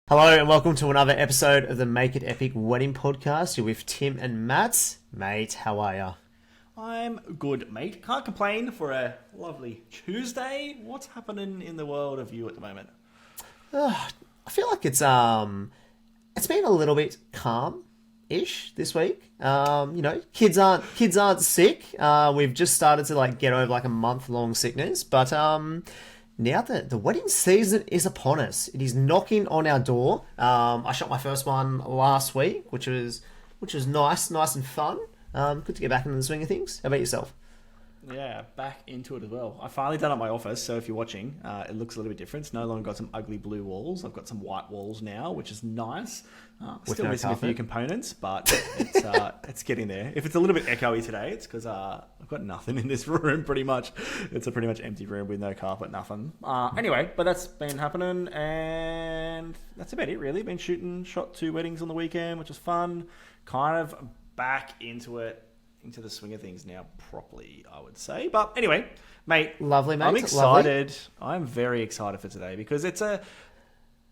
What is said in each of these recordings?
Hello and welcome to another episode of the Make It Epic Wedding Podcast. You're with Tim and Matt. Mate, how are you? I'm good, mate. Can't complain for a lovely Tuesday. What's happening in the world of you at the moment? I feel like it's been a little bit calm-ish this week. Kids aren't sick. We've just started to get over a month-long sickness, but now that the wedding season is upon us, it is knocking on our door. I shot my first one last week, which was nice and fun. Good to get back into the swing of things. How about yourself? Yeah, back into it as well. I finally done up my office, so if you're watching, it looks a little bit different. It's no longer got some ugly blue walls. I've got some white walls now, which is nice. Still no missing carpet. a few components, but it's getting there. If it's a little bit echoey today, it's because I've got nothing in this room, pretty much. It's a pretty much empty room with no carpet, nothing. Anyway, but that's been happening, and that's about it, really. Shot 2 weddings on the weekend, which was fun. Kind of back into the swing of things now properly, I would say. But anyway, mate. Lovely, mate. I'm excited. Lovely. I'm very excited for today because it's a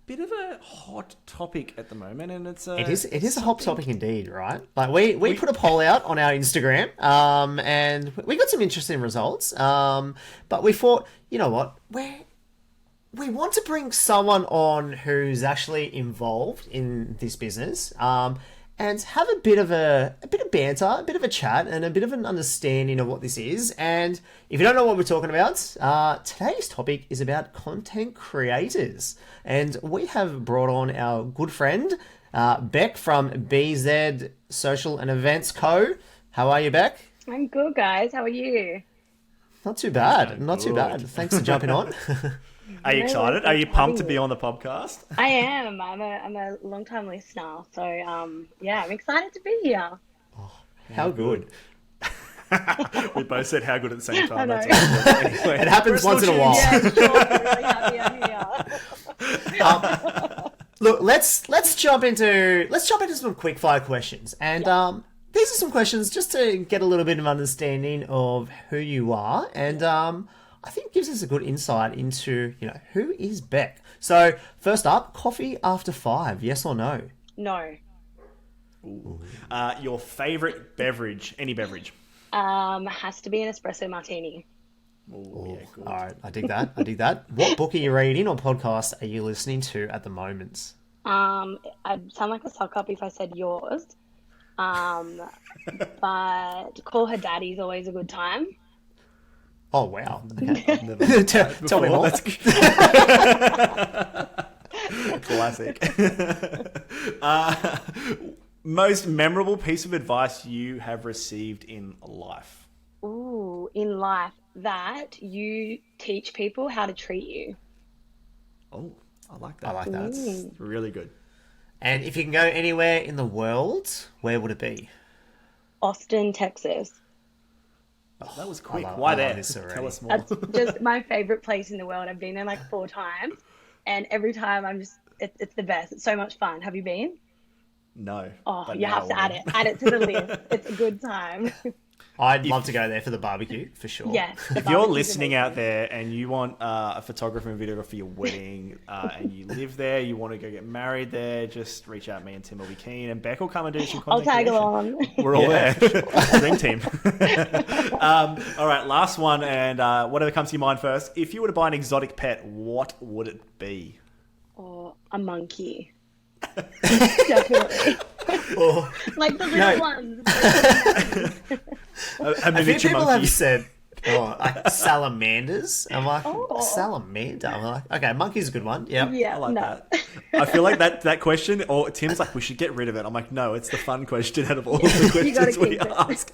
bit of a hot topic at the moment, and it is a hot topic indeed, right? We put a poll out on our Instagram, and we got some interesting results. But we thought, you know what, we want to bring someone on who's actually involved in this business, and have a bit of banter, a bit of a chat, and a bit of an understanding of what this is. And if you don't know what we're talking about, today's topic is about content creators. And we have brought on our good friend, Beck from BZ Social and Events Co. How are you, Beck? I'm good, guys. How are you? Not too bad. Not too bad. Thanks for jumping on. Are you excited? Are you pumped to be on the podcast? I am. I'm a long time listener, so yeah, I'm excited to be here. How good. We both said how good at the same time. I know. That's anyway, It happens once in a while. Yeah, sure. I'm really happy I'm here. Look, let's jump into some quick fire questions, and these are some questions just to get a little bit of understanding of who you are, and I think gives us a good insight into who is Beck. So first up, coffee after 5, yes or no? No. Ooh. Your favourite beverage? Any beverage? Has to be an espresso martini. Oh, yeah, good. All right, I dig that. What book are you reading or podcast are you listening to at the moment? I'd sound like a suck up if I said yours. But Call Her Daddy's always a good time. Oh wow! Okay. I've never Tell me more. Classic. Most memorable piece of advice you have received in life? Ooh, in life, that you teach people how to treat you. Oh, I like that. I like that. That's really good. And if you can go anywhere in the world, where would it be? Austin, Texas. That was quick. I Why love there? this already. Tell us more. That's just my favorite place in the world. I've been there like 4 times, and every time it's the best. It's so much fun. Have you been? No. Oh, but you now have to I add it. Add it to the list. It's a good time. I'd love to go there for the barbecue for sure. Yes. If you're listening out there and you want a photographer and videographer for your wedding, and you live there, you want to go get married there, just reach out. Me and Tim will be keen, and Beck will come and do some I'll content tag creation. along. We're all there. Dream team. All right, last one, and whatever comes to your mind first. If you were to buy an exotic pet, what would it be? Or a monkey. Definitely. Like the little ones. A A few miniature people monkey. have said, like salamanders. I'm like, Oh. salamander. I'm like, okay, monkey's a good one. Yep. Yeah, I like no. that. I feel like that question, or Tim's like, we should get rid of it. I'm like, no, it's the fun question out of all the questions we keep it. ask.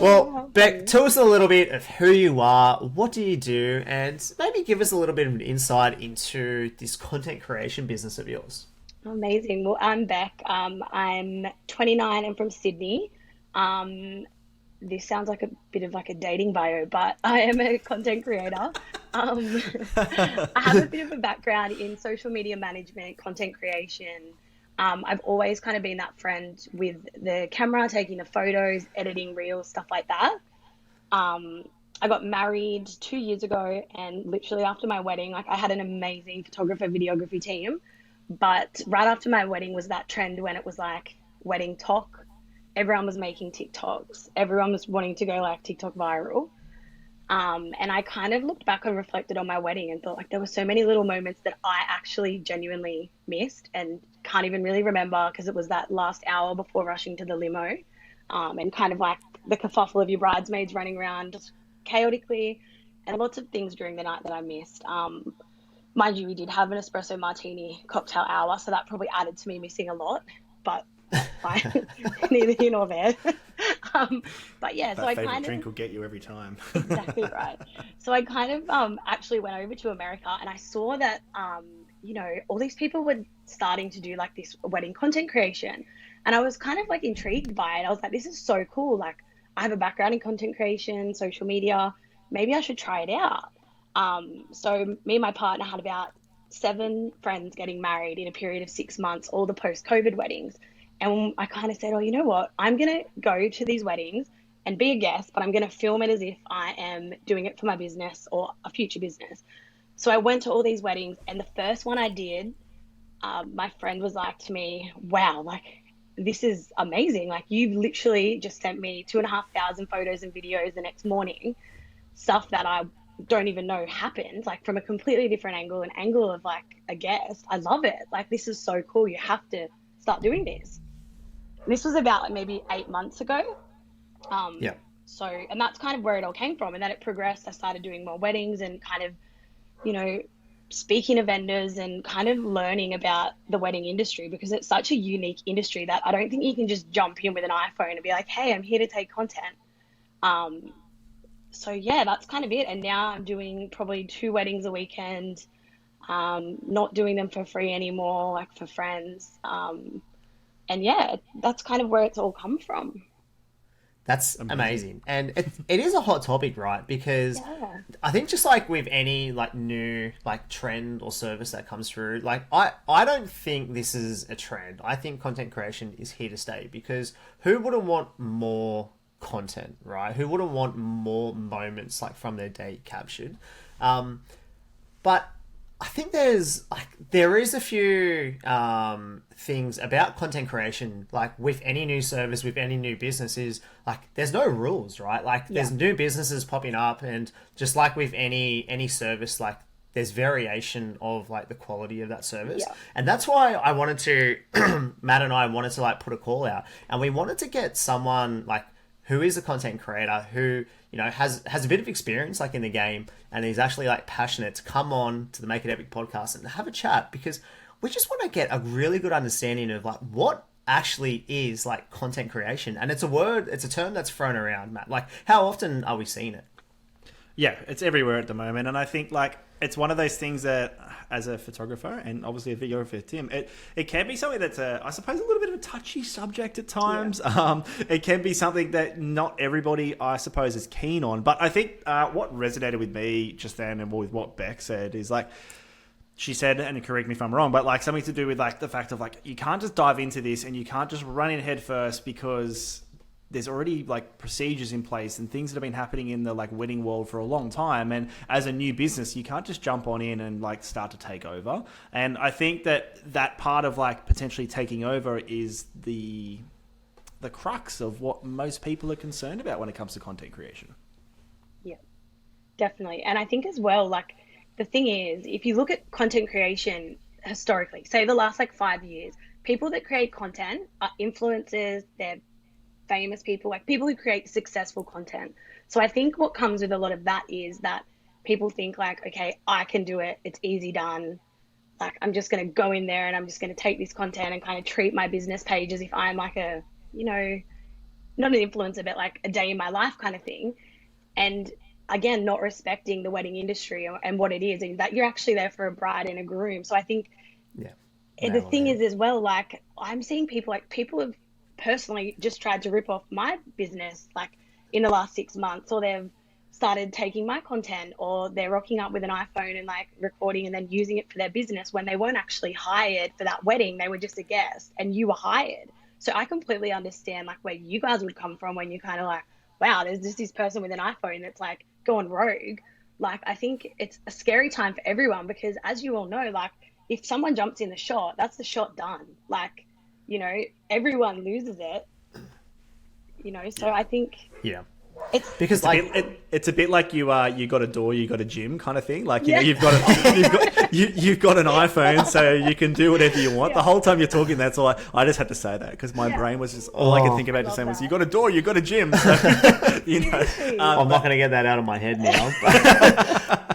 Well, Beck, tell us a little bit of who you are, what do you do, and maybe give us a little bit of an insight into this content creation business of yours. Amazing. Well, I'm Beck. I'm 29 and from Sydney. This sounds like a bit of like a dating bio, but I am a content creator. I have a bit of a background in social media management, content creation. I've always kind of been that friend with the camera, taking the photos, editing reels, stuff like that. I got married 2 years ago, and literally after my wedding, like I had an amazing photographer videography team. But right after my wedding was that trend when it was like wedding talk. Everyone was making TikToks. Everyone was wanting to go like TikTok viral. And I kind of looked back and reflected on my wedding and thought like there were so many little moments that I actually genuinely missed and can't even really remember because it was that last hour before rushing to the limo, and kind of like the kerfuffle of your bridesmaids running around just chaotically, and lots of things during the night that I missed. Mind you, we did have an espresso martini cocktail hour, so that probably added to me missing a lot, but fine, neither here nor there. But yeah, so That I favorite kind of drink will get you every time. exactly right. So I kind of actually went over to America and I saw that all these people were starting to do like this wedding content creation, and I was kind of like intrigued by it. I was like, this is so cool. Like I have a background in content creation, social media. Maybe I should try it out. So me and my partner had about 7 friends getting married in a period of 6 months, all the post-COVID weddings. And I kind of said, oh, you know what? I'm going to go to these weddings and be a guest, but I'm going to film it as if I am doing it for my business or a future business. So I went to all these weddings, and the first one I did, my friend was like to me, wow, like this is amazing. Like you've literally just sent me 2,500 photos and videos the next morning, stuff that I don't even know happened, like from a completely different angle, an angle of like a guest. I love it. Like this is so cool. You have to start doing this. This was about like maybe 8 months ago. Yeah. So, and that's kind of where it all came from. And then it progressed. I started doing more weddings and kind of, you know, speaking to vendors and kind of learning about the wedding industry because it's such a unique industry that I don't think you can just jump in with an iPhone and be like, hey, I'm here to take content. So yeah, that's kind of it. And now I'm doing probably 2 weddings a weekend, not doing them for free anymore, like for friends. And yeah, that's kind of where it's all come from. That's amazing. And it is a hot topic, right? Because Yeah. I think just like with any like new like trend or service that comes through, like I don't think this is a trend. I think content creation is here to stay because who wouldn't want more content, right? Who wouldn't want more moments like from their day captured? But I think there is a few things about content creation, like with any new service, with any new business, is like there's no rules, right? Like there's new businesses popping up, and just like with any service, like there's variation of like the quality of that service, and that's why I wanted to Matt and I wanted to like put a call out, and we wanted to get someone like who is a content creator who has a bit of experience like in the game and is actually like passionate to come on to the Make It Epic podcast and have a chat, because we just want to get a really good understanding of like what actually is like content creation. And it's a term that's thrown around, Matt. Like how often are we seeing it? Yeah, it's everywhere at the moment, and I think like it's one of those things that, as a photographer and obviously a videographer, Tim, it can be something that's I suppose a little bit of a touchy subject at times. Yeah. It can be something that not everybody, I suppose, is keen on. But I think what resonated with me just then and with what Beck said is like, she said, and correct me if I'm wrong, but like something to do with like the fact of like you can't just dive into this and you can't just run in head first because there's already like procedures in place and things that have been happening in the like wedding world for a long time. And as a new business, you can't just jump on in and like start to take over. And I think that part of like potentially taking over is the crux of what most people are concerned about when it comes to content creation. Yeah, definitely. And I think as well, like the thing is, if you look at content creation historically, say the last like 5 years, people that create content are influencers, they're famous people, like people who create successful content. So I think what comes with a lot of that is that people think like, okay, I can do it. It's easy done. Like I'm just going to go in there and I'm just going to take this content and kind of treat my business page as if I'm like a, not an influencer, but like a day in my life kind of thing. And again, not respecting the wedding industry and what it is, and that you're actually there for a bride and a groom. So I think the thing is as well, like I'm seeing people have personally just tried to rip off my business like in the last 6 months, or they've started taking my content, or they're rocking up with an iPhone and like recording and then using it for their business when they weren't actually hired for that wedding. They were just a guest and you were hired. So I completely understand like where you guys would come from when you kind of like, wow, there's just this person with an iPhone that's like going rogue. Like, I think it's a scary time for everyone because, as you all know, like, if someone jumps in the shot, that's the shot done. Like, you know, everyone loses it, you know. So I think Yeah. it's, Because It's a bit like you got a door, you got a gym kind of thing. Like, you Yeah. know, you've got an iPhone, so you can do whatever you want. Yeah. The whole time you're talking, that's all. I just had to say that because my Yeah. brain was just all I could think about love just saying was, that. "You got a door, you got a gym." So, you know, Seriously. I'm not going to get that out of my head now.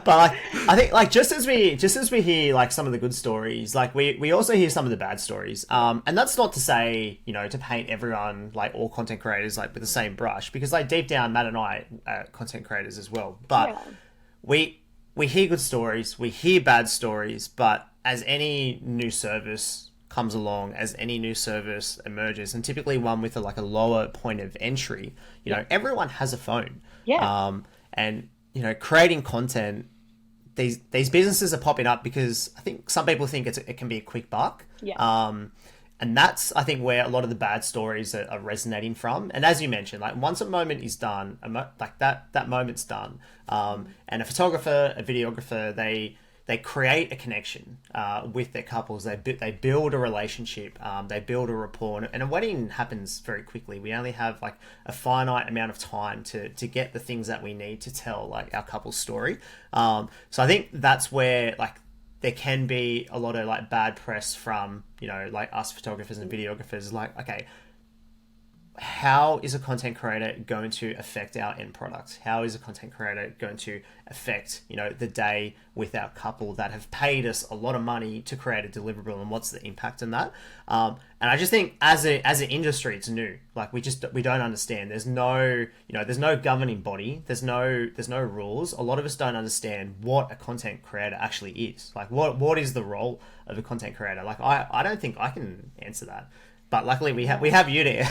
But like, I think like just as we hear like some of the good stories, like we also hear some of the bad stories. And that's not to say, you know, to paint everyone, like all content creators, like with the same brush, because like deep down, Matt and I are content creators as well. But Yeah. we hear good stories, we hear bad stories, but as any new service comes along, as any new service emerges, and typically one with like a lower point of entry, you know, everyone has a phone. Yeah. And you know, creating content, these businesses are popping up because I think some people think it can be a quick buck. Yeah. And that's, I think, where a lot of the bad stories are resonating from. And as you mentioned, like once a moment is done, like that moment's done. And a photographer, a videographer, they create a connection with their couples. They build a relationship. They build a rapport. And a wedding happens very quickly. We only have like a finite amount of time to get the things that we need to tell like our couple's story. So I think that's where like there can be a lot of like bad press from, you know, like us photographers and videographers. Like, okay, how is a content creator going to affect our end product? How is a content creator going to affect, you know, the day with our couple that have paid us a lot of money to create a deliverable, and what's the impact on that? And I just think as an industry, it's new. Like we don't understand. There's no governing body. There's no rules. A lot of us don't understand what a content creator actually is. Like what is the role of a content creator? Like I don't think I can answer that. But luckily we have you there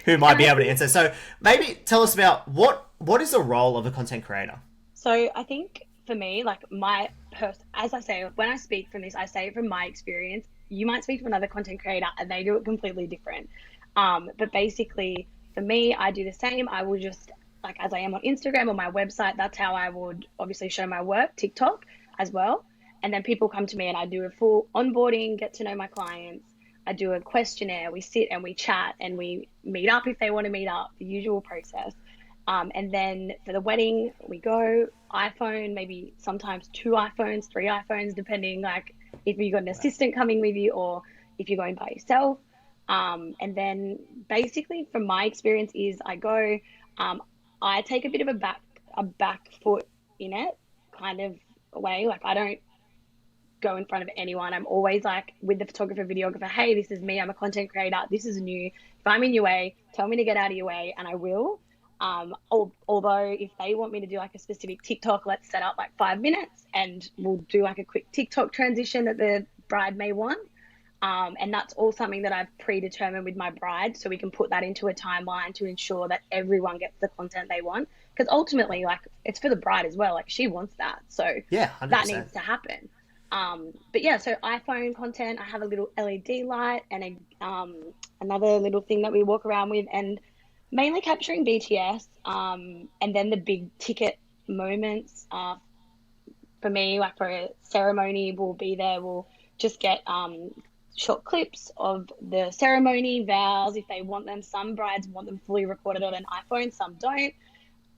who might be able to answer. So maybe tell us about what is the role of a content creator? So I think for me, like as I say, when I speak from this, I say it from my experience. You might speak to another content creator and they do it completely different. But basically for me, I do the same. I will just, like, as I am on Instagram or my website, that's how I would obviously show my work, TikTok as well. And then people come to me and I do a full onboarding, get to know my clients. I do a questionnaire, we sit and we chat and we meet up if they want to meet up, the usual process. And then for the wedding, we go iPhone, maybe sometimes 2 iPhones, 3 iPhones, depending like if you've got an assistant coming with you or if you're going by yourself. And then basically from my experience is I go, I take a bit of a back foot in it kind of way. Like I don't go in front of anyone. I'm always like with the photographer, videographer, hey, this is me. I'm a content creator. This is new. If I'm in your way, tell me to get out of your way and I will. Although if they want me to do like a specific TikTok, let's set up like 5 minutes and we'll do like a quick TikTok transition that the bride may want. And that's all something that I've predetermined with my bride. So we can put that into a timeline to ensure that everyone gets the content they want. Because ultimately, like it's for the bride as well. Like she wants that. So Yeah, 100%. that needs to happen. But yeah, so iPhone content, I have a little LED light and another little thing that we walk around with and mainly capturing BTS, and then the big ticket moments. For me, like for a ceremony, we'll be there, we'll just get short clips of the ceremony, vows, if they want them. Some brides want them fully recorded on an iPhone, some don't.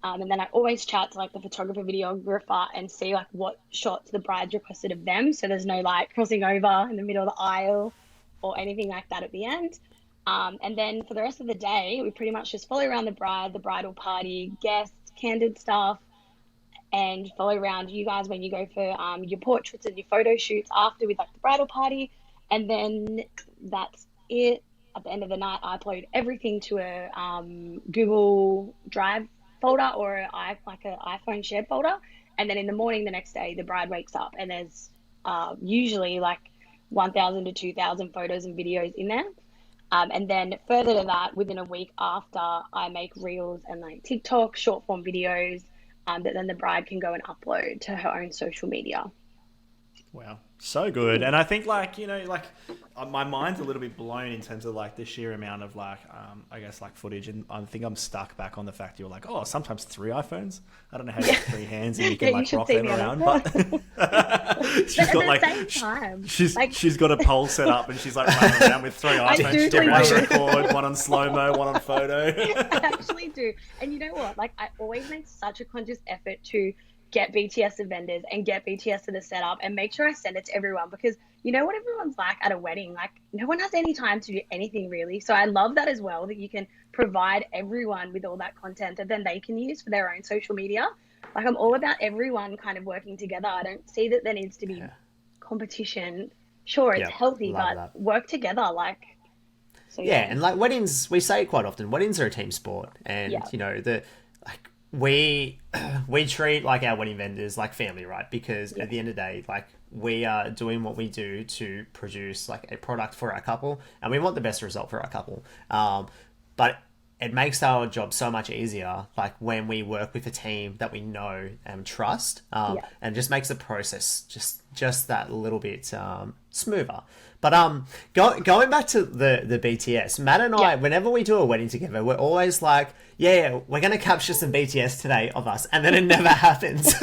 And then I always chat to like the photographer, videographer and see like what shots the bride's requested of them. So there's no like crossing over in the middle of the aisle or anything like that at the end. And then for the rest of the day, we pretty much just follow around the bride, the bridal party, guests, candid stuff, and follow around you guys when you go for your portraits and your photo shoots after with like the bridal party. And then that's it. At the end of the night, I upload everything to a Google Drive folder or like an iPhone shared folder. And then in the morning the next day, the bride wakes up and there's usually like 1,000 to 2,000 photos and videos in there. And then further to that, within a week after, I make reels and like TikTok short form videos that then the bride can go and upload to her own social media. Wow, so good. And I think my mind's a little bit blown in terms of like the sheer amount of I guess like footage, and I think I'm stuck back on the fact you're like, oh, sometimes 3 iPhones. I don't know how you have 3 hands and you can Yeah, you should rock see them me on around, it. but she's But got at the same time, she's got a pole set up and she's like running around with 3 iPhones, do one on do. record, one on slow mo, one on photo. I actually do. And you know what? Like, I always make such a conscious effort to get BTS to vendors and get BTS to the setup and make sure I send it to everyone, because you know what everyone's like at a wedding? Like, no one has any time to do anything really. So I love that as well, that you can provide everyone with all that content that then they can use for their own social media. Like, I'm all about everyone kind of working together. I don't see that there needs to be competition. Sure, it's healthy, but work together. Like, so yeah, and like weddings, we say it quite often, weddings are a team sport, and you know, we treat like our wedding vendors like family, right? Because at the end of the day, like, we are doing what we do to produce like a product for our couple, and we want the best result for our couple. But it makes our job so much easier, like when we work with a team that we know and trust, and just makes the process just that little bit smoother. But going back to the BTS, Matt and I, whenever we do a wedding together, we're always like, yeah, we're going to capture some BTS today of us, and then it never happens.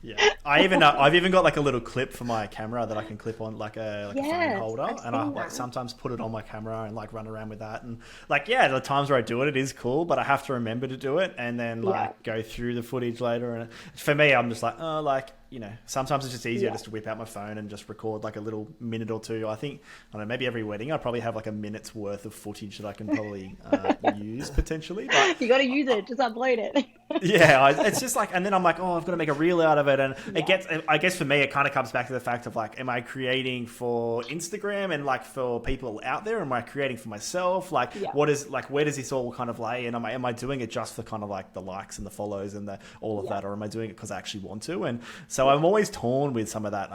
Yeah, I've even got like a little clip for my camera that I can clip on like a phone holder, and I like sometimes put it on my camera and like run around with that, and like the times where I do it, it is cool, but I have to remember to do it and then like go through the footage later. And for me, I'm just like, oh, like, you know, sometimes it's just easier just to whip out my phone and just record like a little minute or two. I think, I don't know, maybe every wedding I probably have like a minute's worth of footage that I can probably use potentially. But you got to use it, just upload it. It's just like, and then I'm like, oh, I've got to make a reel out of it. And it gets, I guess for me, it kind of comes back to the fact of like, am I creating for Instagram and like for people out there? Am I creating for myself? Like, what is, like, where does this all kind of lay? And am I doing it just for kind of like the likes and the follows and all of that? Or am I doing it because I actually want to? And so I'm always torn with some of that,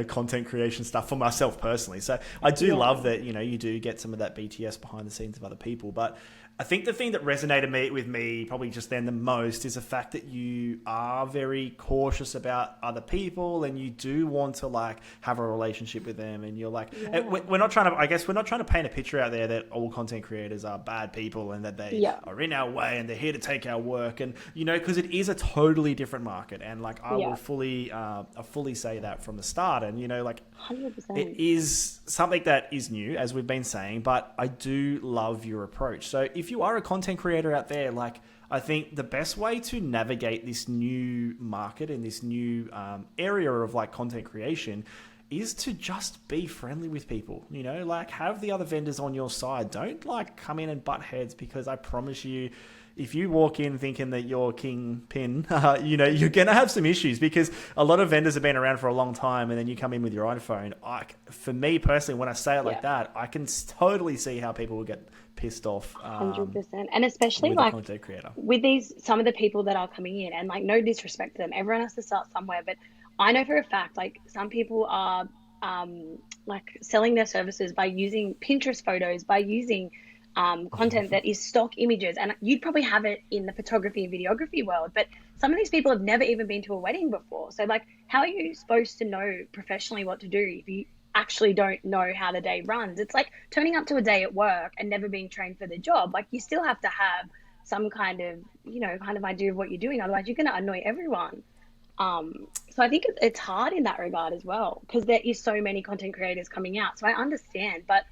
content creation stuff for myself personally. So I do love that, you do get some of that BTS behind the scenes of other people. But I think the thing that resonated with me probably just then the most is the fact that you are very cautious about other people, and you do want to like have a relationship with them, and you're like, we're not trying to paint a picture out there that all content creators are bad people and that they are in our way and they're here to take our work, and because it is a totally different market, and like I will fully say that from the start, and like 100%. it is something that is new, as we've been saying, but I do love your approach. So if you are a content creator out there, like, I think the best way to navigate this new market and this new area of like content creation is to just be friendly with people, like have the other vendors on your side. Don't like come in and butt heads, because I promise you, if you walk in thinking that you're kingpin, you're going to have some issues, because a lot of vendors have been around for a long time, and then you come in with your iPhone. For me personally, when I say it like that, I can totally see how people will get pissed off. 100%. And especially with like a content creator. With some of the people that are coming in, and like, no disrespect to them, everyone has to start somewhere, but I know for a fact, like, some people are like selling their services by using Pinterest photos, by using content that is stock images, and you'd probably have it in the photography and videography world, but some of these people have never even been to a wedding before. So like, how are you supposed to know professionally what to do if you actually don't know how the day runs? It's like turning up to a day at work and never being trained for the job. Like, you still have to have some kind of idea of what you're doing, otherwise you're going to annoy everyone. So I think it's hard in that regard as well, because there is so many content creators coming out, so I understand. But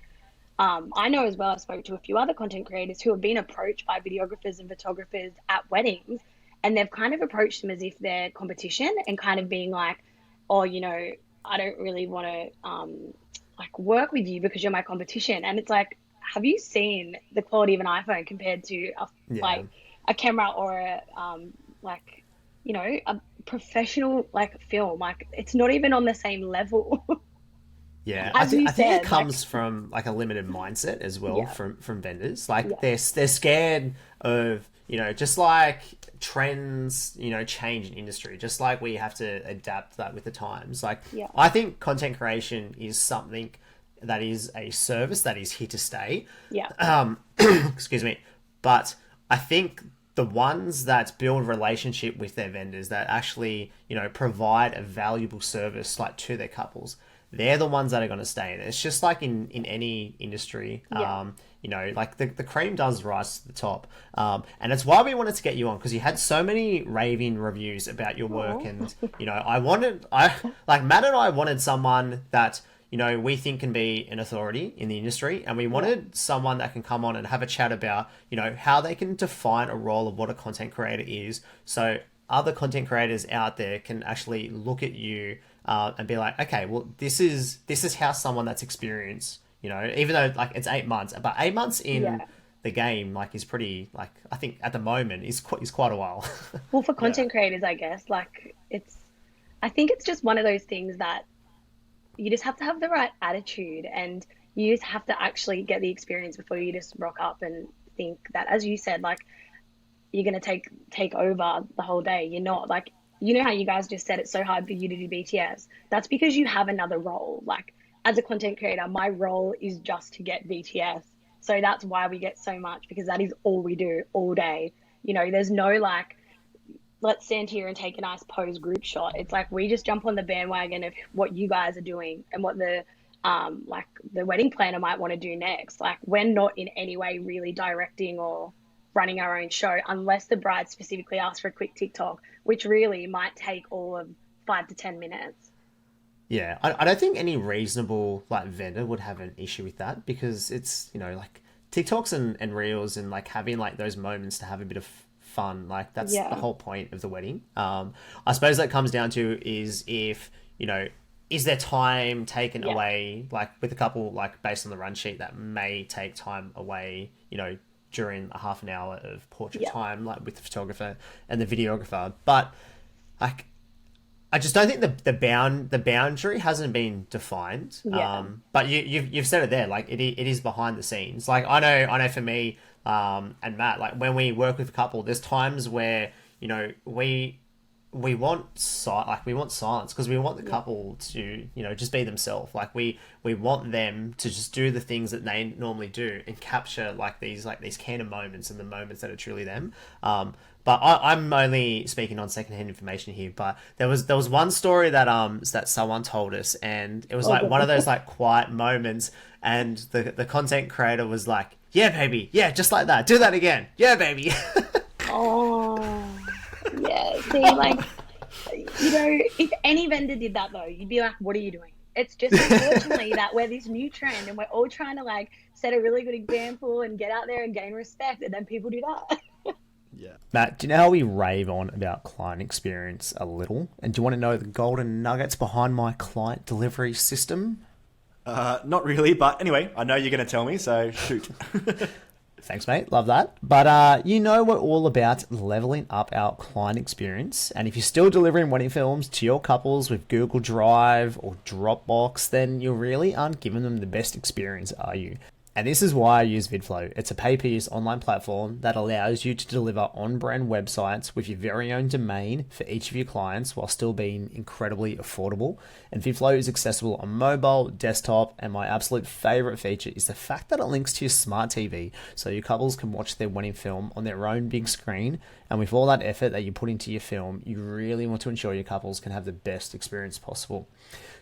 I know as well, I spoke to a few other content creators who have been approached by videographers and photographers at weddings, and they've kind of approached them as if they're competition, and kind of being like, oh, I don't really want to like work with you because you're my competition. And it's like, have you seen the quality of an iPhone compared to like a camera or a a professional like film? Like, it's not even on the same level. Yeah, I think it comes from like a limited mindset as well from vendors. Like they're scared of, just like trends, change in industry, just like we have to adapt that with the times. Like, I think content creation is something that is a service that is here to stay. Yeah. Excuse me. But I think the ones that build relationship with their vendors, that actually, provide a valuable service like to their couples, they're the ones that are going to stay in it. It's just like in any industry. Yeah. Like the cream does rise to the top. And it's why we wanted to get you on, because you had so many raving reviews about your work. Aw. And, Matt and I wanted someone that, we think can be an authority in the industry. And we wanted someone that can come on and have a chat about, how they can define a role of what a content creator is. So other content creators out there can actually look at you and be like, okay, well, this is how someone that's experienced, even though like it's 8 months, but 8 months in the game, like, is pretty, like, I think at the moment is quite a while. Well, for content creators, I guess, like, I think it's just one of those things that you just have to have the right attitude, and you just have to actually get the experience before you just rock up and think that, as you said, like, you're going to take over the whole day. You're not, like, how you guys just said it's so hard for you to do BTS. That's because you have another role. Like, as a content creator, my role is just to get BTS. So that's why we get so much, because that is all we do all day. There's no like, let's stand here and take a nice pose group shot. It's like we just jump on the bandwagon of what you guys are doing and what the wedding planner might want to do next. Like, we're not in any way really directing or running our own show, unless the bride specifically asks for a quick TikTok, which really might take all of 5 to 10 minutes. Yeah, I don't think any reasonable like vendor would have an issue with that, because it's, like TikToks and Reels and like having like those moments to have a bit of fun. Like, that's the whole point of the wedding. I suppose that comes down to is if, is there time taken away, like with a couple, like based on the run sheet, that may take time away, during a half an hour of portrait time, like with the photographer and the videographer. But like, I just don't think the boundary hasn't been defined. But you've said it there. Like, it is behind the scenes. Like, I know for me and Matt, like when we work with a couple, there's times where we want silence, because we want the couple to just be themselves. Like, we want them to just do the things that they normally do and capture these candid moments and the moments that are truly them. But I'm only speaking on secondhand information here. But there was one story that someone told us, and it was like one of those like quiet moments, and the content creator was like, "Yeah, baby, yeah, just like that. Do that again. Yeah, baby." Oh, yeah. See, like, if any vendor did that though, you'd be like, "What are you doing?" It's just unfortunately that we're this new trend, and we're all trying to like set a really good example and get out there and gain respect, and then people do that. Yeah. Matt, do you know how we rave on about client experience a little? And do you want to know the golden nuggets behind my client delivery system? Not really, but anyway, I know you're going to tell me, so shoot. Thanks, mate. Love that. But we're all about leveling up our client experience. And if you're still delivering wedding films to your couples with Google Drive or Dropbox, then you really aren't giving them the best experience, are you? And this is why I use VidFlow. It's a pay-per-use online platform that allows you to deliver on-brand websites with your very own domain for each of your clients while still being incredibly affordable. And VidFlow is accessible on mobile, desktop, and my absolute favorite feature is the fact that it links to your smart TV so your couples can watch their wedding film on their own big screen. And with all that effort that you put into your film, you really want to ensure your couples can have the best experience possible.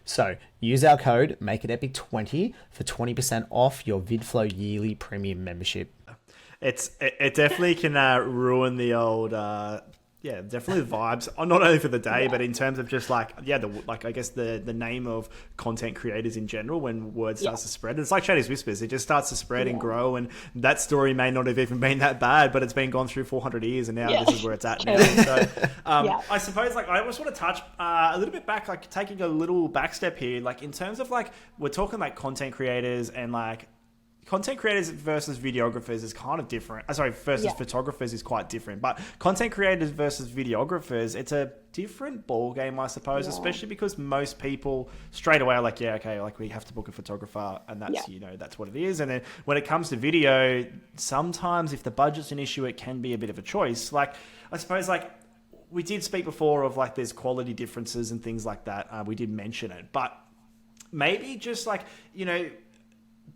So use our code MakeItEpic20 for 20% off your VidFlow yearly premium membership. It definitely can ruin the old definitely the vibes, not only for the day, but in terms of just I guess the name of content creators in general. When word starts to spread, it's like Shadow's Whispers. It just starts to spread and grow, and that story may not have even been that bad, but it's been gone through 400 years, and now this is where it's at now. So I suppose I just want to touch a little bit back, like taking a little back step here, like in terms of like we're talking like content creators and like. Content creators versus videographers is kind of different. Versus photographers is quite different. But content creators versus videographers, it's a different ball game, I suppose, especially because most people straight away are like, we have to book a photographer, and that's that's what it is. And then when it comes to video, sometimes if the budget's an issue, it can be a bit of a choice. Like I suppose like we did speak before of like there's quality differences and things like that. We did mention it, but maybe just like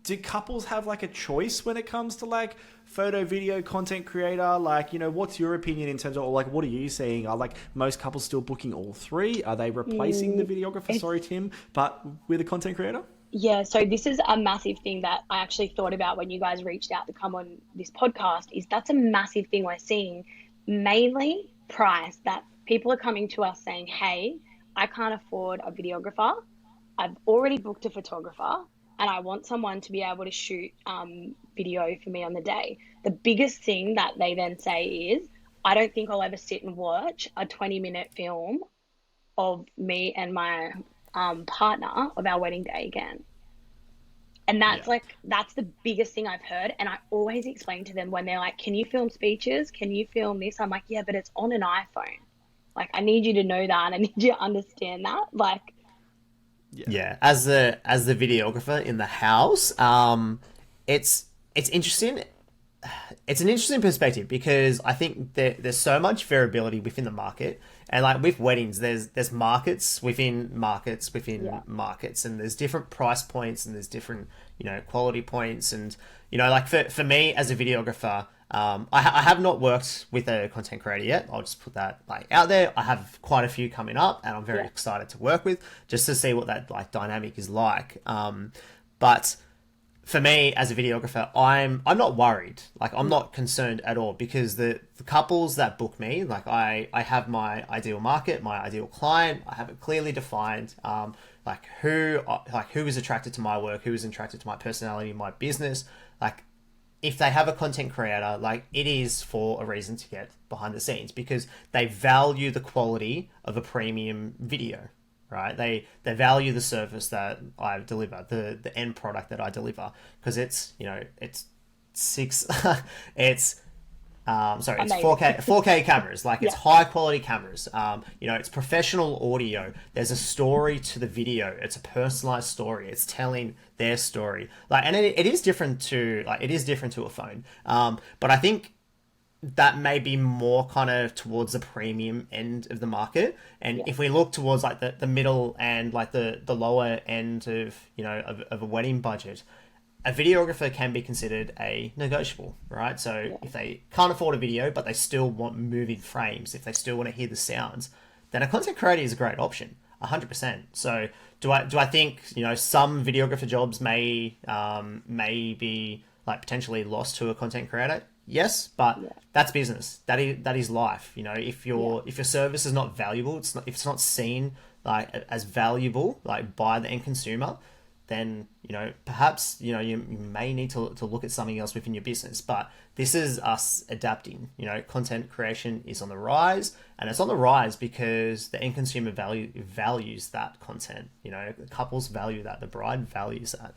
do couples have like a choice when it comes to like photo, video, content creator? Like, what's your opinion in terms of, or like, what are you seeing? Are like most couples still booking all three? Are they replacing the videographer? Sorry, Tim, but with a content creator? Yeah, so this is a massive thing that I actually thought about when you guys reached out to come on this podcast. Is that's a massive thing we're seeing, mainly price, that people are coming to us saying, hey, I can't afford a videographer. I've already booked a photographer and I want someone to be able to shoot video for me on the day. The biggest thing that they then say is, I don't think I'll ever sit and watch a 20-minute film of me and my partner of our wedding day again. And that's that's the biggest thing I've heard. And I always explain to them when they're like, can you film speeches? Can you film this? I'm like, yeah, but it's on an iPhone. Like, I need you to know that. And I need you to understand that. Like, yeah. As the videographer in the house, it's interesting. It's an interesting perspective because I think there's so much variability within the market, and like with weddings, there's markets within markets within markets, and there's different price points and there's different quality points, and like for me as a videographer, I have not worked with a content creator yet. I'll just put that like out there. I have quite a few coming up, and I'm very excited to work with just to see what that like dynamic is like. But for me as a videographer, I'm not worried. Like, I'm not concerned at all because the couples that book me, like I have my ideal market, my ideal client. I have it clearly defined. Like who is attracted to my work, who is attracted to my personality, my business. Like, if they have a content creator, like, it is for a reason to get behind the scenes because they value the quality of a premium video. Right, they value the service that I deliver, the end product that I deliver, because it's it's it's 4K cameras, like it's high quality cameras. It's professional audio. There's a story to the video. It's a personalized story. It's telling their story. Like, and it is different to a phone. But I think that may be more kind of towards the premium end of the market. And if we look towards like the middle and like the lower end of of a wedding budget, a videographer can be considered a negotiable, right? So if they can't afford a video but they still want moving frames, if they still want to hear the sounds, then a content creator is a great option, 100%. So do I think some videographer jobs may be like potentially lost to a content creator? Yes, but that's business. That is life. If your service is not valuable, if it's not seen like as valuable like by the end consumer, then perhaps you may need to look at something else within your business. But this is us adapting. Content creation is on the rise, and it's on the rise because the end consumer values that content. Couples value that, the bride values that.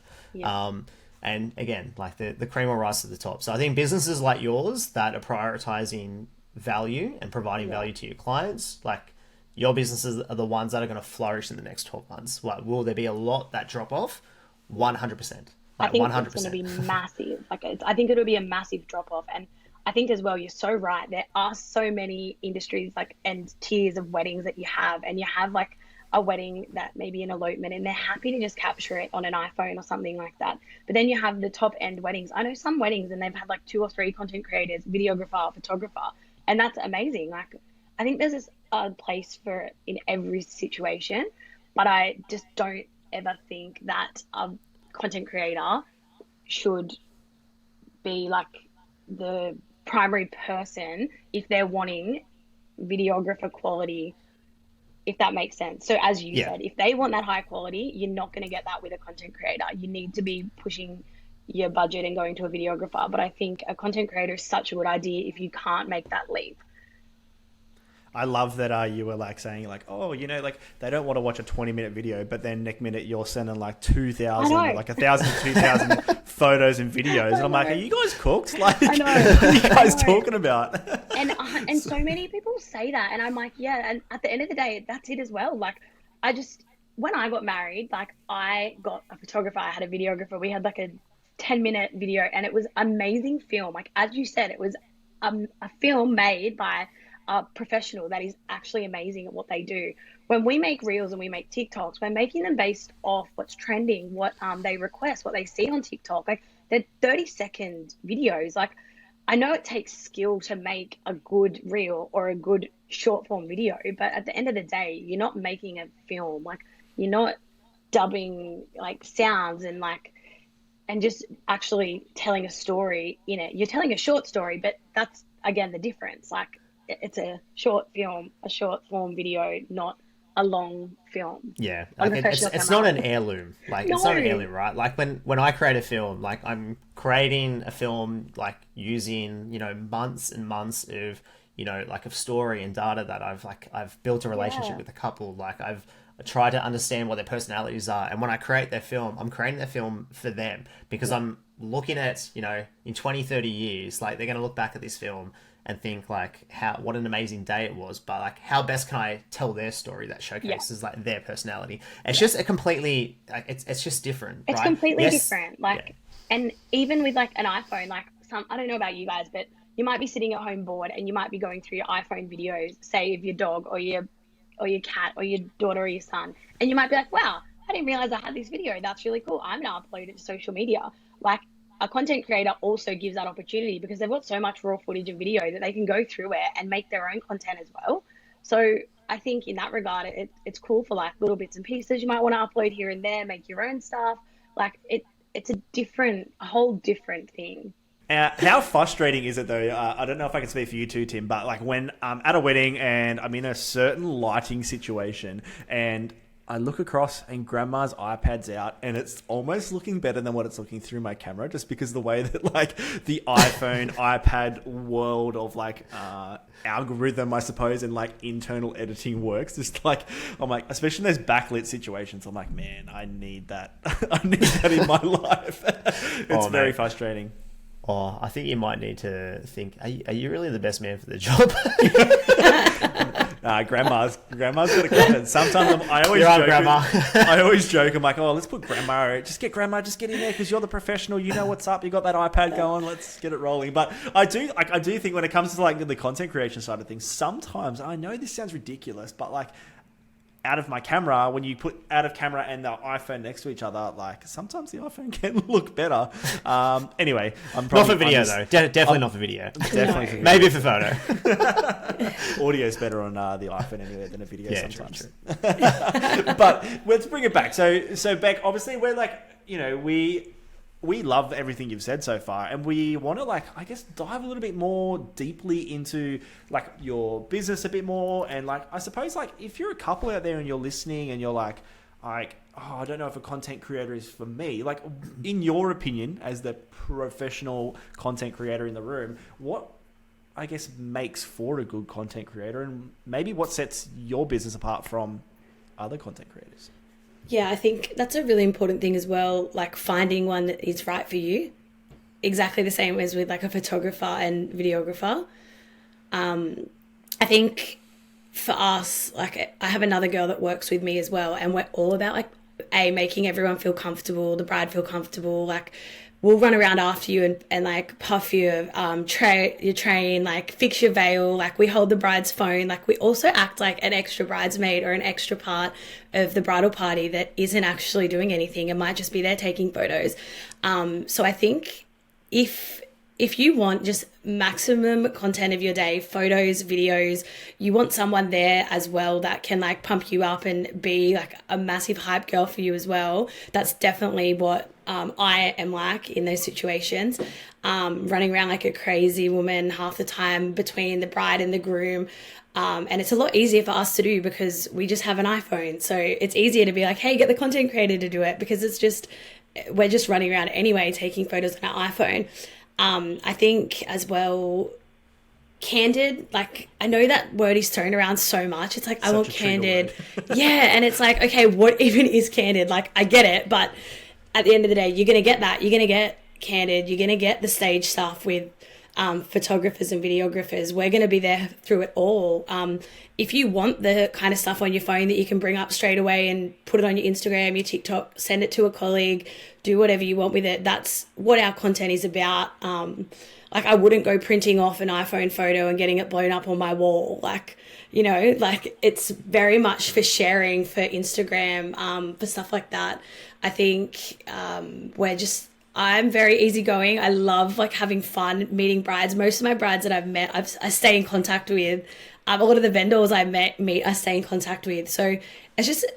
And again, like the cream will rise to the top. So I think businesses like yours that are prioritizing value and providing value to your clients, like your businesses are the ones that are going to flourish in the next 12 months. Like, will there be a lot that drop off? 100%. I think it's going to be massive. I think it'll be a massive drop off. And I think as well, you're so right. There are so many industries and tiers of weddings that you have, and you have like a wedding that may be an elopement and they're happy to just capture it on an iPhone or something like that. But then you have the top end weddings. I know some weddings and they've had like 2 or 3 content creators, videographer, photographer, and that's amazing. Like, I think there's a place for it in every situation, but I just don't ever think that a content creator should be like the primary person if they're wanting videographer quality, if that makes sense. So as you said, if they want that high quality, you're not going to get that with a content creator. You need to be pushing your budget and going to a videographer. But I think a content creator is such a good idea if you can't make that leap. I love that you were like saying like, oh, like they don't want to watch a 20-minute video, but then next minute you're sending like 2,000, like 1,000, 2,000 photos and videos. And I'm like, are you guys cooked? Like, what are you guys talking about? And so many people say that. And I'm like, yeah. And at the end of the day, that's it as well. Like, when I got married, like I got a photographer, I had a videographer. We had like a 10-minute video and it was amazing film. Like, as you said, it was a film made by a professional that is actually amazing at what they do. when we make reels and we make TikToks, we're making them based off what's trending, what they request, what they see on TikTok. Like they're 30-second videos. Like I know it takes skill to make a good reel or a good short form video, but at the end of the day, you're not making a film. Like you're not dubbing like sounds and like and just actually telling a story in it. You're telling a short story, but that's again the difference. Like it's a short film, a short form video, not a long film. Yeah, On a like professional it's camera. not an heirloom. Like it's not an No. heirloom, right? Like when I create a film, like I'm creating a film like using, you know, months and months of, you know, like of story and data that I've built a relationship Yeah. with a couple. Like I've tried to understand what their personalities are, and when I create their film, I'm creating their film for them because I'm looking at, you know, in 20, 30 years, like they're going to look back at this film and think like what an amazing day it was, but like how best can I tell their story that showcases like their personality. It's just a completely like it's just different. It's right? completely Yes, different. Like, and even with like an iPhone, like I don't know about you guys, but you might be sitting at home bored and you might be going through your iPhone videos, say of your dog or your cat or your daughter or your son, and you might be like, wow, I didn't realize I had this video. That's really cool. I'm gonna upload it to social media. Like a content creator also gives that opportunity because they've got so much raw footage and video that they can go through it and make their own content as well. So I think in that regard, it's cool for like little bits and pieces you might want to upload here and there, make your own stuff. Like it's a whole different thing. How frustrating is it though? I don't know if I can speak for you too, Tim, but like when I'm at a wedding and I'm in a certain lighting situation and I look across and grandma's iPad's out and it's almost looking better than what it's looking through my camera just because of the way that like the iPhone, iPad world of like algorithm, I suppose, and like internal editing works. Just like, I'm like, especially in those backlit situations, I'm like, man, I need that. I need that in my life. It's very mate. frustrating. Oh, I think you might need to think, are you really the best man for the job? Grandma's got a comment. Sometimes I always You're on, joke. Grandma. I always joke. I'm like, oh, let's put grandma. Just get grandma. Just get in there because you're the professional. You know what's up. You got that iPad going. Let's get it rolling. But I do think when it comes to like the content creation side of things, sometimes I know this sounds ridiculous, but like out of my camera, when you put out of camera and the iPhone next to each other, like sometimes the iPhone can look better. Anyway, I'm probably Not for video though. Definitely not for video. Definitely for video. Maybe for photo. Audio's better on the iPhone anyway than a video Yeah, sometimes. true. But let's bring it back. So Beck, obviously we're like, you know, we love everything you've said so far, and we want to like, I guess, dive a little bit more deeply into like your business a bit more. And like, I suppose like if you're a couple out there and you're listening and you're like, oh, I don't know if a content creator is for me. Like, in your opinion, as the professional content creator in the room, what I guess makes for a good content creator, and maybe what sets your business apart from other content creators? Yeah, I think that's a really important thing as well, like finding one that is right for you. Exactly the same as with like a photographer and videographer. I think for us, like I have another girl that works with me as well, and we're all about like making everyone feel comfortable, the bride feel comfortable. Like we'll run around after you and like puff your your train, like fix your veil, like we hold the bride's phone, like we also act like an extra bridesmaid or an extra part of the bridal party that isn't actually doing anything and might just be there taking photos. So I think if you want just maximum content of your day, photos, videos, you want someone there as well that can like pump you up and be like a massive hype girl for you as well. That's definitely what I am like in those situations. Running around like a crazy woman half the time between the bride and the groom. And it's a lot easier for us to do because we just have an iPhone. So it's easier to be like, hey, get the content creator to do it because we're just running around anyway, taking photos on our iPhone. I think as well, candid, like I know that word is thrown around so much. It's like, I want candid. Yeah. And it's like, okay, what even is candid? Like I get it, but at the end of the day, you're going to get that. You're going to get candid. You're going to get the stage stuff with photographers and videographers, we're going to be there through it all. If you want the kind of stuff on your phone that you can bring up straight away and put it on your Instagram, your TikTok, send it to a colleague, do whatever you want with it, that's what our content is about. Like, I wouldn't go printing off an iPhone photo and getting it blown up on my wall. Like, you know, like, it's very much for sharing, for Instagram, for stuff like that. I think I'm very easygoing. I love like having fun meeting brides. Most of my brides that I've met, I stay in contact with. A lot of the vendors I meet, I stay in contact with. So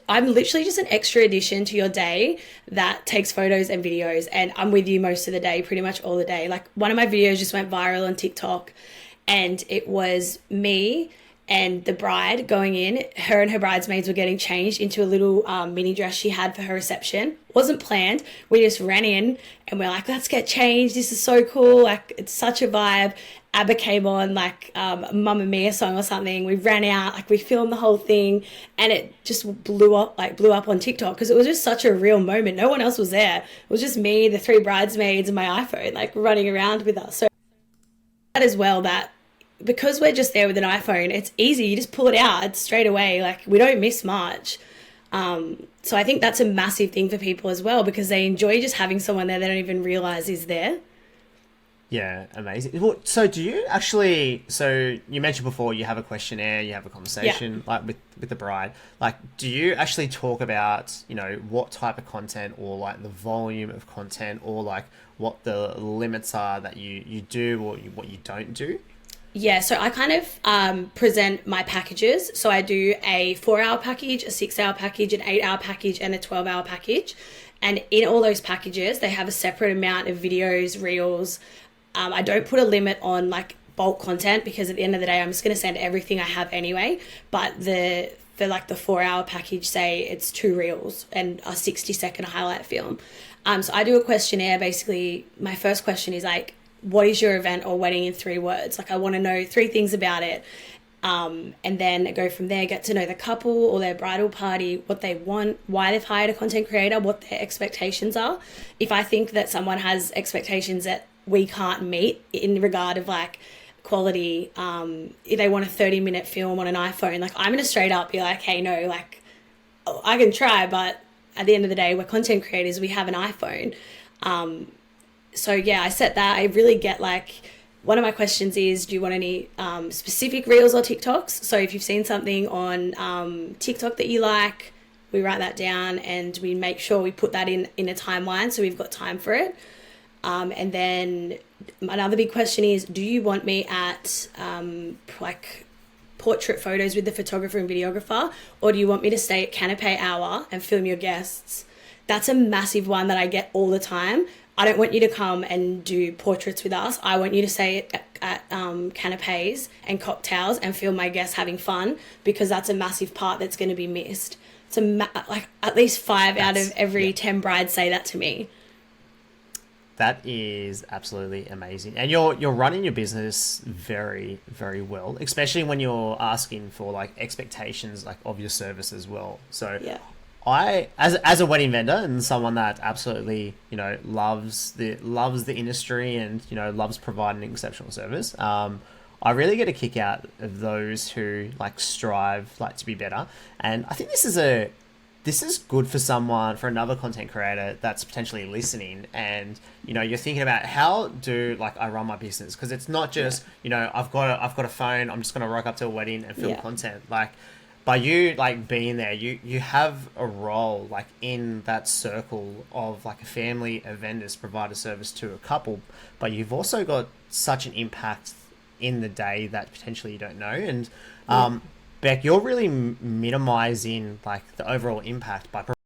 I'm literally just an extra addition to your day that takes photos and videos, and I'm with you most of the day, pretty much all the day. Like, one of my videos just went viral on TikTok, and it was me and the bride going in. Her and her bridesmaids were getting changed into a little mini dress she had for her reception. Wasn't planned. We just ran in and we're like, let's get changed. This is so cool. Like, it's such a vibe. ABBA came on, like Mamma Mia song or something. We ran out, like, we filmed the whole thing, and it just blew up on TikTok because it was just such a real moment. No one else was there. It was just me, the 3 bridesmaids, and my iPhone, like, running around with us. So that as well, that because we're just there with an iPhone, it's easy. You just pull it out, it's straight away. Like, we don't miss much. So I think that's a massive thing for people as well, because they enjoy just having someone there they don't even realize is there. Yeah, amazing. Well, so do you actually, so you mentioned before you have a questionnaire, you have a conversation like with the bride. Like, do you actually talk about, you know, what type of content, or like the volume of content, or like what the limits are that you do, or what you don't do? Yeah, so I kind of present my packages. So I do a 4-hour package, a 6-hour package, an 8-hour package, and a 12-hour package. And in all those packages, they have a separate amount of videos, reels. I don't put a limit on like bulk content, because at the end of the day, I'm just going to send everything I have anyway. But for like the 4-hour package, say it's 2 reels and a 60-second highlight film. So I do a questionnaire. Basically, my first question is like, what is your event or wedding in 3 words? Like, I want to know 3 things about it. And then go from there, get to know the couple or their bridal party, what they want, why they've hired a content creator, what their expectations are. If I think that someone has expectations that we can't meet in regard of like quality, if they want a 30-minute film on an iPhone, like, I'm going to straight up be like, hey, no, like, I can try, but at the end of the day, we're content creators, we have an iPhone. So yeah, I set that. I really get like, one of my questions is, do you want any specific reels or TikToks? So if you've seen something on TikTok that you like, we write that down and we make sure we put that in a timeline so we've got time for it. And then another big question is, do you want me at like portrait photos with the photographer and videographer, or do you want me to stay at canapé hour and film your guests? That's a massive one that I get all the time. I don't want you to come and do portraits with us. I want you to stay at canapes and cocktails and film my guests having fun, because that's a massive part that's going to be missed. So like at least 5 out of every 10 brides say that to me. That is absolutely amazing, and you're running your business very, very well, especially when you're asking for like expectations like of your service as well. So yeah. I, as a wedding vendor and someone that absolutely, you know, loves the industry and, you know, loves providing exceptional service, I really get a kick out of those who like strive like to be better. And I think this is good for another content creator that's potentially listening, and, you know, you're thinking about how do like I run my business, because it's not just, you know, I've got a phone, I'm just going to rock up to a wedding and film content. Like, by you like being there, you have a role like in that circle of like a family of vendors provide a service to a couple, but you've also got such an impact in the day that potentially you don't know. And Beck, you're really minimizing like the overall impact by